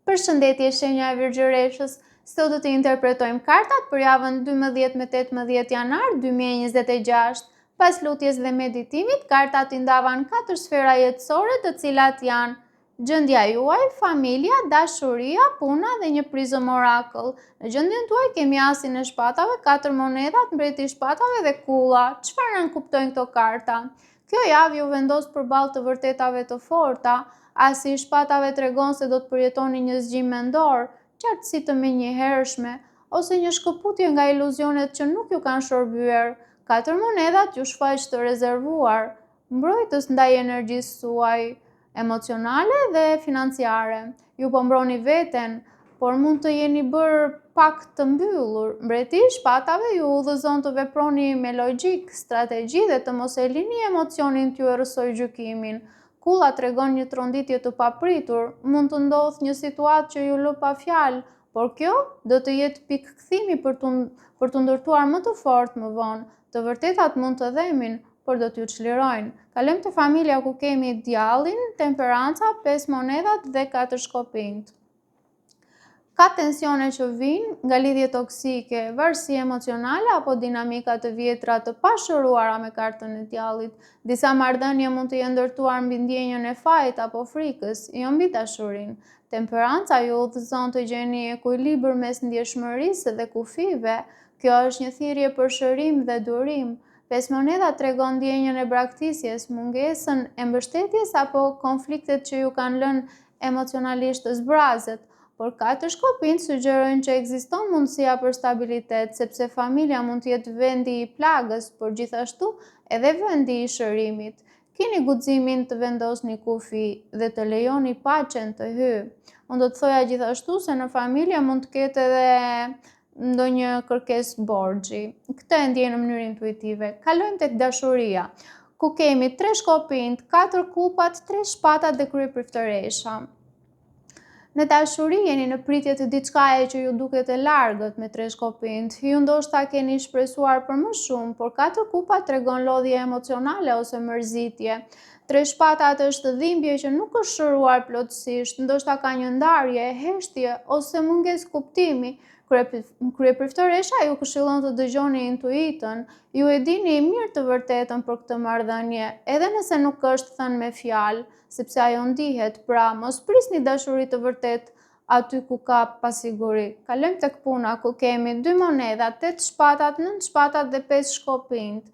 Përshëndetje, shenja e Virgjëreshës. Sot do të interpretojmë kartat për javën 12 me 18 janar 2026. Pas lutjes dhe meditimit, kartat i ndavan 4 sfera jetësore, të cilat janë gjendja juaj, familja, dashuria, puna dhe një prizëm orakëll. Në gjendjen tuaj kemi asin e shpatave, 4 monedat, mbreti i shpatave dhe kulla. Çfarë nënkuptojnë këto karta? Kjo javë ju vendos përballë të vërtetave të forta. Asi i shpatave tregon se do të përjetoni një zgjim mendor, qartësi të menjëhershme, ose një shkëputje nga iluzionet që nuk ju kanë shërbyer. 4 monedat ju shfaq të rezervuar, mbrojtës ndaj energjisë suaj emocionale dhe financiare. Ju po mbroni veten, por mund të jeni bërë pak të mbyllur. Mbreti i shpatave ju udhëzon të veproni me logjik, strategji dhe të mos e lini emocionin t'ju errësoj gjykimin. Kulla tregon një tronditje të papritur, mund të ndodhë një situatë që ju lë pa fjalë, por kjo do të jetë pikë kthimi për të ndërtuar më të fortë më vonë. Të vërtetat mund të dhemin, por do t'ju çlirojnë. Kalojmë te familja ku kemi djallin, temperanca, 5 monedat dhe 4 shkopinjt. Ka tensione që vijnë nga lidhje toksike, varësi emocionale apo dinamika të vjetra të pashëruara me kartën e djallit. Disa marrëdhënie mund të jenë ndërtuar mbi ndjenjën e fajit apo frikës, jo mbi dashurinë. Temperanca ju udhëzon të gjeni ekuilibër mes ndjeshmërisë dhe kufive. Kjo është një thirrje për shërim dhe durim. 5 moneda tregon ndjenjën e braktisjes, mungesën e mbështetjes apo konfliktet që ju kanë lënë emocionalisht të zbrazët. Por 4 shkopinjt sugjerojnë që ekziston mundësia për stabilitet, sepse familja mund të jetë vendi i plagës, por gjithashtu edhe vendi i shërimit. Keni guximin të vendosni kufi dhe të lejoni paqen të hyjë. Unë do të thoja gjithashtu se në familje mund të ketë edhe ndonjë kërkesë borxhi. Këtë e ndjej në mënyrë intuitive. Kalojmë tek dashuria, ku kemi 3 shkopinjt, 4 kupat, 3 shpatat dhe kryepriftëresha. Në dashuri jeni në pritje të diçkaje që ju duket e largët me 3 shkopinjt. Ju ndoshta keni shpresuar për më shumë, por 4 kupa tregon lodhje emocionale ose mërzitje. 3 shpatat është dhimbje që nuk është shëruar plotësisht, ndoshta ka një ndarje, heshtje ose mungesë kuptimi. Kryepriftëresha ju këshillon të dëgjoni intuitën. Ju e dini mirë të vërtetën për këtë marrëdhënie, edhe nëse nuk është thënë me fjalë, sepse ajo ndihet, pra mos prisni dashuri të vërtetë aty ku ka pasiguri. Kalojmë tek puna, ku kemi 2 moneda, 8 shpatat, 9 shpatat dhe 5 shkopinjt.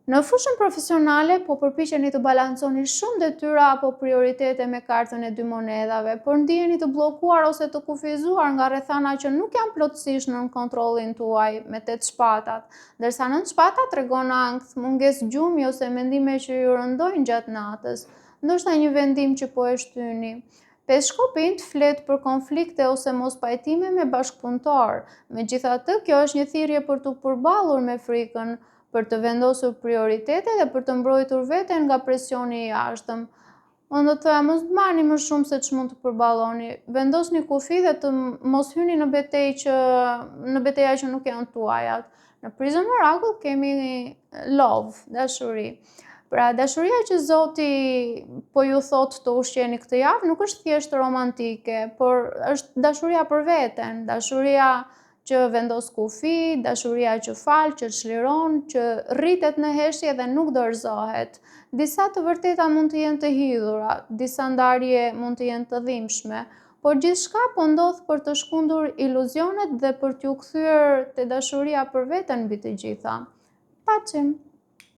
Në fushën profesionale po përpiqeni të balanconi shumë detyra apo prioritete me kartën e 2 monedave, por ndiheni të bllokuar ose të kufizuar nga rrethana që nuk janë plotësisht nën kontrollin tuaj me 8 shpatat, ndërsa 9 shpatat tregon ankth, mungesë gjumi ose mendime që ju rëndojnë gjatë natës, ndoshta një vendim që po e shtyni. 5 shkopinjt flet për konflikte ose mos pajtime me bashkëpunëtor. Megjithatë, kjo është një thirrje për të përballur me frikën, për të vendosur prioritete dhe për të mbrojtur veten nga presioni i jashtëm. Unë do të thoya mos marrni më shumë se ç'mund të përballoni. Vendosni kufi dhe të mos hyni në betejë që nuk janë tuajat. Në prizën orakull kemi love, dashuri. Pra, dashuria që Zoti po ju thot të ushqeni këtë javë nuk është thjesht romantike, por është dashuria për veten, dashuria që vendos kufi, dashuria që fal, që çliron, që rritet në heshtje dhe nuk dorëzohet. Disa të vërteta mund të jenë të hidhura, disa ndarje mund të jenë të dhimbshme, por gjithçka po ndodh për të shkundur iluzionet dhe për t'ju kthyer te dashuria për veten mbi të gjitha. Paçim.